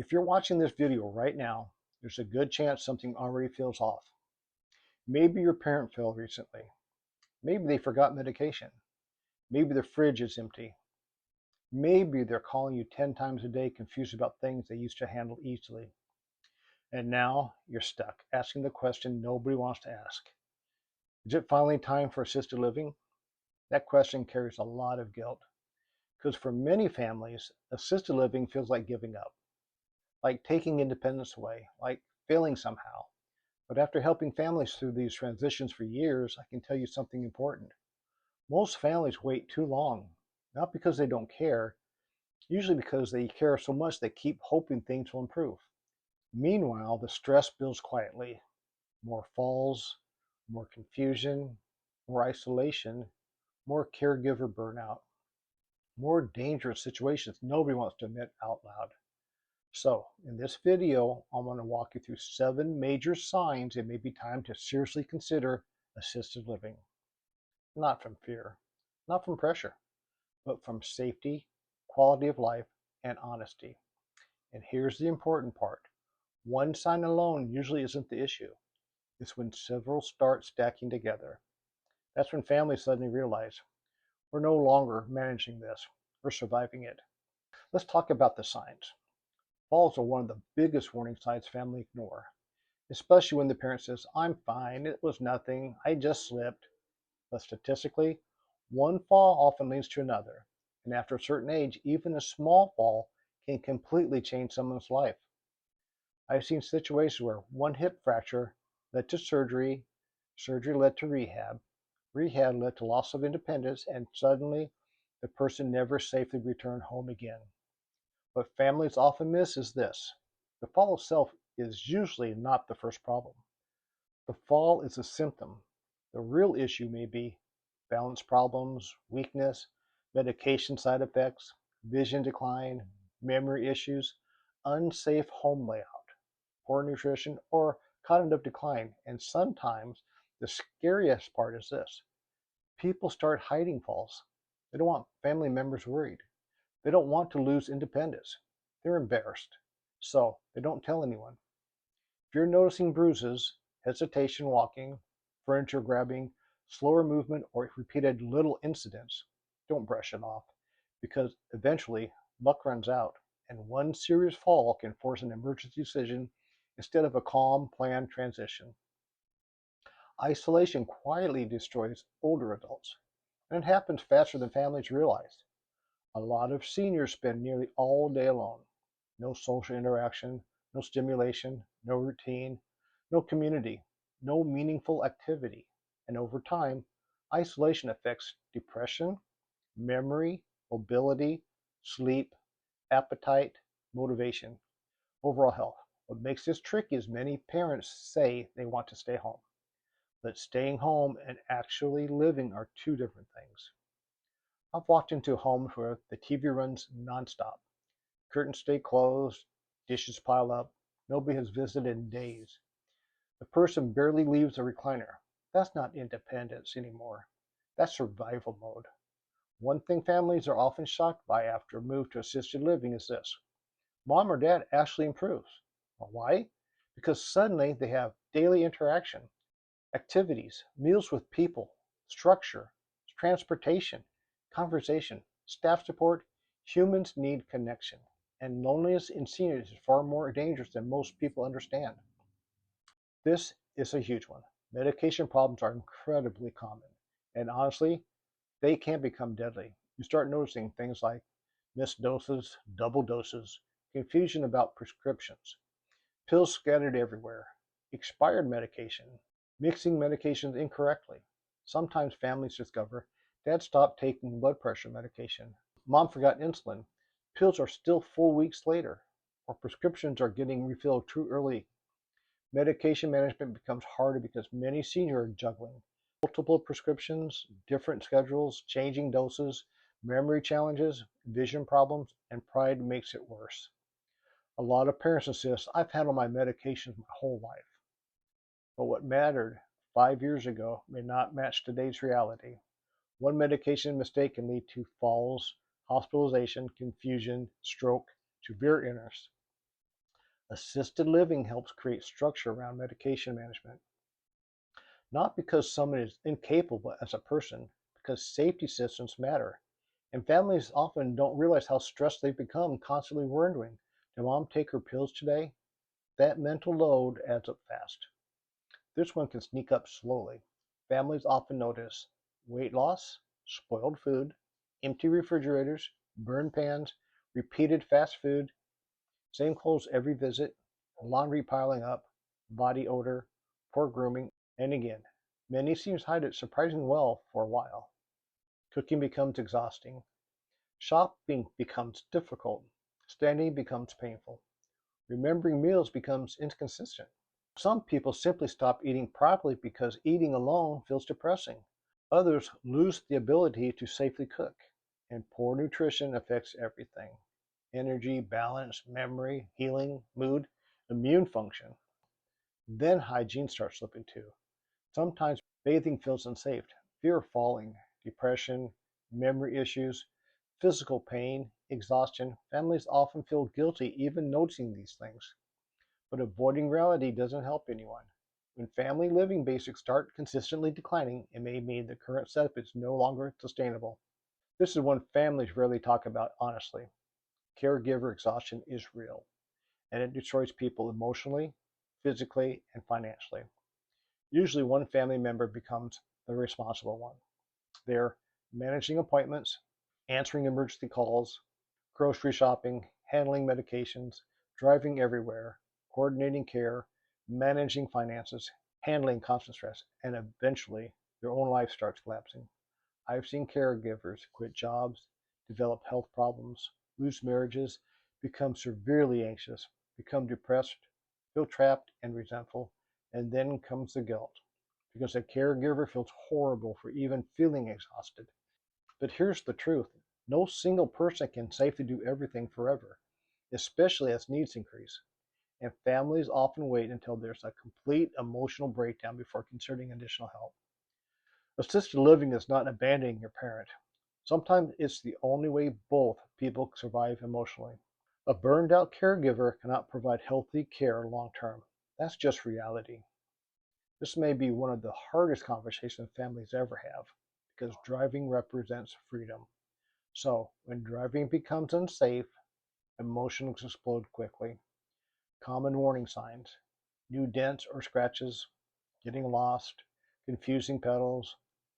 If you're watching this video right now, there's a good chance something already feels off. Maybe your parent fell recently. Maybe they forgot medication. Maybe the fridge is empty. Maybe they're calling you 10 times a day confused about things they used to handle easily. And now you're stuck, asking the question nobody wants to ask. Is it finally time for assisted living? That question carries a lot of guilt. Because for many families, assisted living feels like giving up, like taking independence away, like failing somehow. But after helping families through these transitions for years, I can tell you something important. Most families wait too long, not because they don't care, usually because they care so much they keep hoping things will improve. Meanwhile, the stress builds quietly. More falls, more confusion, more isolation, more caregiver burnout, more dangerous situations nobody wants to admit out loud. So, in this video, I'm going to walk you through 7 major signs it may be time to seriously consider assisted living. Not from fear, not from pressure, but from safety, quality of life, and honesty. And here's the important part. One sign alone usually isn't the issue. It's when several start stacking together. That's when families suddenly realize, we're no longer managing this, we're surviving it. Let's talk about the signs. Falls are one of the biggest warning signs families ignore, especially when the parent says, I'm fine, it was nothing, I just slipped. But statistically, one fall often leads to another, and after a certain age, even a small fall can completely change someone's life. I've seen situations where one hip fracture led to surgery, surgery led to rehab, rehab led to loss of independence, and suddenly the person never safely returned home again. What families often miss is this. The fall itself is usually not the first problem. The fall is a symptom. The real issue may be balance problems, weakness, medication side effects, vision decline, memory issues, unsafe home layout, poor nutrition, or cognitive decline. And sometimes the scariest part is this. People start hiding falls. They don't want family members worried. They don't want to lose independence. They're embarrassed. So they don't tell anyone. If you're noticing bruises, hesitation walking, furniture grabbing, slower movement, or repeated little incidents, don't brush it off because eventually luck runs out and one serious fall can force an emergency decision instead of a calm, planned transition. Isolation quietly destroys older adults, and it happens faster than families realize. A lot of seniors spend nearly all day alone. No social interaction, no stimulation, no routine, no community, no meaningful activity. And over time, isolation affects depression, memory, mobility, sleep, appetite, motivation, overall health. What makes this tricky is many parents say they want to stay home, but staying home and actually living are two different things. I've walked into homes where the TV runs nonstop. Curtains stay closed, dishes pile up, nobody has visited in days. The person barely leaves the recliner. That's not independence anymore. That's survival mode. One thing families are often shocked by after a move to assisted living is this. Mom or dad actually improves. Well, why? Because suddenly they have daily interaction, activities, meals with people, structure, transportation, conversation, staff support. Humans need connection, and loneliness in seniors is far more dangerous than most people understand. This is a huge one. Medication problems are incredibly common, and honestly, they can become deadly. You start noticing things like missed doses, double doses, confusion about prescriptions, pills scattered everywhere, expired medication, mixing medications incorrectly. Sometimes families discover dad stopped taking blood pressure medication, mom forgot insulin, pills are still full weeks later, or prescriptions are getting refilled too early. Medication management becomes harder because many seniors are juggling multiple prescriptions, different schedules, changing doses, memory challenges, vision problems, and pride makes it worse. A lot of parents insist, I've handled my medications my whole life. But what mattered 5 years ago may not match today's reality. One medication mistake can lead to falls, hospitalization, confusion, stroke, severe illness. Assisted living helps create structure around medication management, not because someone is incapable as a person, because safety systems matter. And families often don't realize how stressed they've become, constantly wondering, did mom take her pills today? That mental load adds up fast. This one can sneak up slowly. Families often notice weight loss, spoiled food, empty refrigerators, burned pans, repeated fast food, same clothes every visit, laundry piling up, body odor, poor grooming, and again, many seem to hide it surprisingly well for a while. Cooking becomes exhausting. Shopping becomes difficult. Standing becomes painful. Remembering meals becomes inconsistent. Some people simply stop eating properly because eating alone feels depressing. Others lose the ability to safely cook, and poor nutrition affects everything: energy, balance, memory, healing, mood, immune function. Then hygiene starts slipping too. Sometimes bathing feels unsafe, fear of falling, depression, memory issues, physical pain, exhaustion. Families often feel guilty even noticing these things. But avoiding reality doesn't help anyone. When family living basics start consistently declining, it may mean the current setup is no longer sustainable. This is one families rarely talk about honestly. Caregiver exhaustion is real, and it destroys people emotionally, physically, and financially. Usually, one family member becomes the responsible one. They're managing appointments, answering emergency calls, grocery shopping, handling medications, driving everywhere, coordinating care, managing finances, handling constant stress, and eventually their own life starts collapsing. I've seen caregivers quit jobs, develop health problems, lose marriages, become severely anxious, become depressed, feel trapped and resentful, and then comes the guilt because the caregiver feels horrible for even feeling exhausted. But here's the truth: no single person can safely do everything forever, especially as needs increase. And families often wait until there's a complete emotional breakdown before considering additional help. Assisted living is not abandoning your parent. Sometimes it's the only way both people survive emotionally. A burned out caregiver cannot provide healthy care long term. That's just reality. This may be one of the hardest conversations families ever have because driving represents freedom. So, when driving becomes unsafe, emotions explode quickly. Common warning signs: new dents or scratches, getting lost, confusing pedals,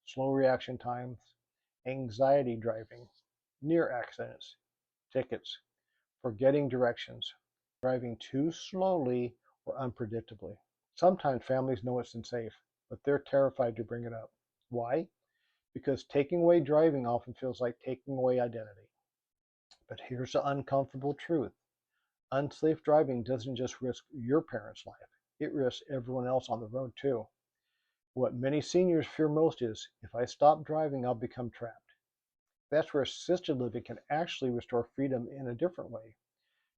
slow reaction times, anxiety driving, near accidents, tickets, forgetting directions, driving too slowly or unpredictably. Sometimes families know it's unsafe, but they're terrified to bring it up. Why? Because taking away driving often feels like taking away identity. But here's the uncomfortable truth: unsafe driving doesn't just risk your parents' life, it risks everyone else on the road too. What many seniors fear most is, if I stop driving, I'll become trapped. That's where assisted living can actually restore freedom in a different way.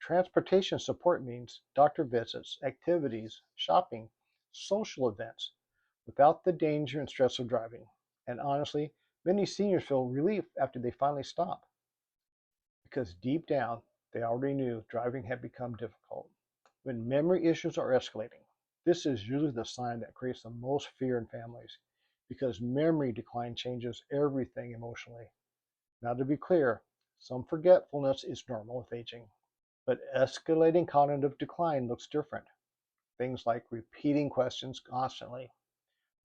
Transportation support means doctor visits, activities, shopping, social events, without the danger and stress of driving. And honestly, many seniors feel relief after they finally stop, because deep down, they already knew driving had become difficult. When memory issues are escalating, this is usually the sign that creates the most fear in families, because memory decline changes everything emotionally. Now, to be clear, some forgetfulness is normal with aging, but escalating cognitive decline looks different. Things like repeating questions constantly,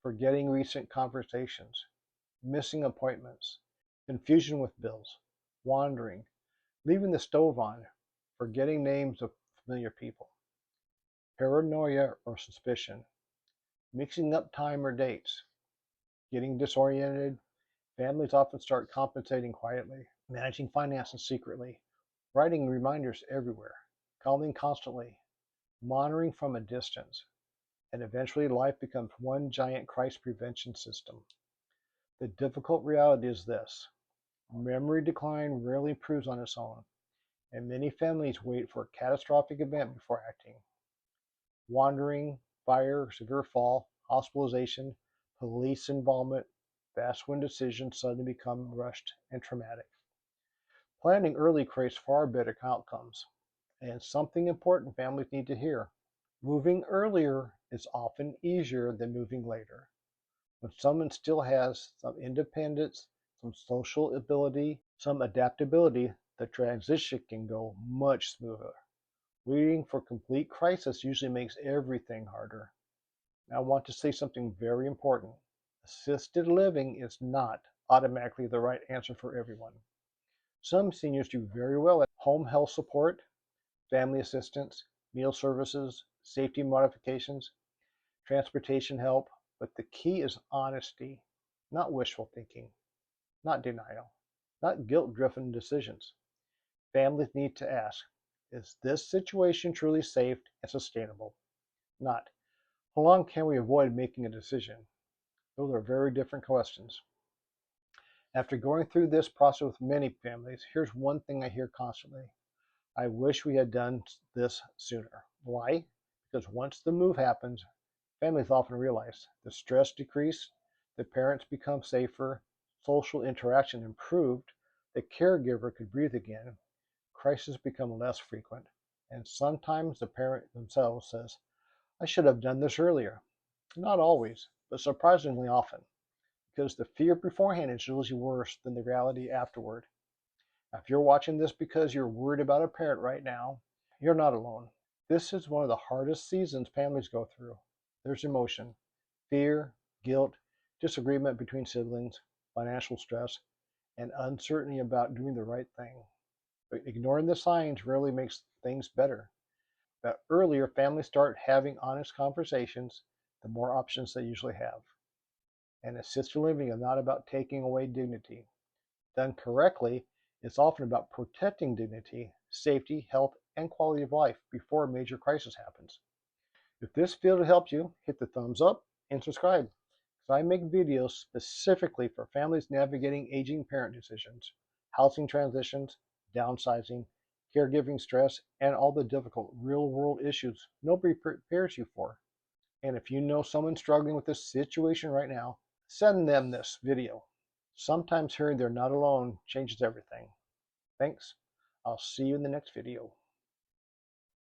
forgetting recent conversations, missing appointments, confusion with bills, wandering, leaving the stove on, forgetting names of familiar people, paranoia or suspicion, mixing up time or dates, getting disoriented. Families often start compensating quietly, managing finances secretly, writing reminders everywhere, calling constantly, monitoring from a distance, and eventually life becomes one giant crisis prevention system. The difficult reality is this: memory decline rarely proves on its own, and many families wait for a catastrophic event before acting. Wandering, fire, severe fall, hospitalization, police involvement, that's when decisions suddenly become rushed and traumatic. Planning early creates far better outcomes. And something important families need to hear. Moving earlier is often easier than moving later. When someone still has some independence, some social ability, some adaptability, the transition can go much smoother. Waiting for complete crisis usually makes everything harder. Now, I want to say something very important. Assisted living is not automatically the right answer for everyone. Some seniors do very well at home health support, family assistance, meal services, safety modifications, transportation help, but the key is honesty, not wishful thinking, not denial, not guilt driven decisions. Families need to ask, is this situation truly safe and sustainable? Not, how long can we avoid making a decision? Those are very different questions. After going through this process with many families, here's one thing I hear constantly. I wish we had done this sooner. Why? Because once the move happens, families often realize the stress decreased, the parents become safer, social interaction improved, the caregiver could breathe again, crises become less frequent, and sometimes the parent themselves says, I should have done this earlier. Not always, but surprisingly often, because the fear beforehand is usually worse than the reality afterward. Now, if you're watching this because you're worried about a parent right now, you're not alone. This is one of the hardest seasons families go through. There's emotion, fear, guilt, disagreement between siblings, financial stress, and uncertainty about doing the right thing. But ignoring the signs rarely makes things better. The earlier families start having honest conversations, the more options they usually have. And assisted living is not about taking away dignity. Done correctly, it's often about protecting dignity, safety, health, and quality of life before a major crisis happens. If this video helped you, hit the thumbs up and subscribe. I make videos specifically for families navigating aging parent decisions, housing transitions, downsizing, caregiving stress, and all the difficult real-world issues nobody prepares you for. And if you know someone struggling with this situation right now, send them this video. Sometimes hearing they're not alone changes everything. Thanks. I'll see you in the next video.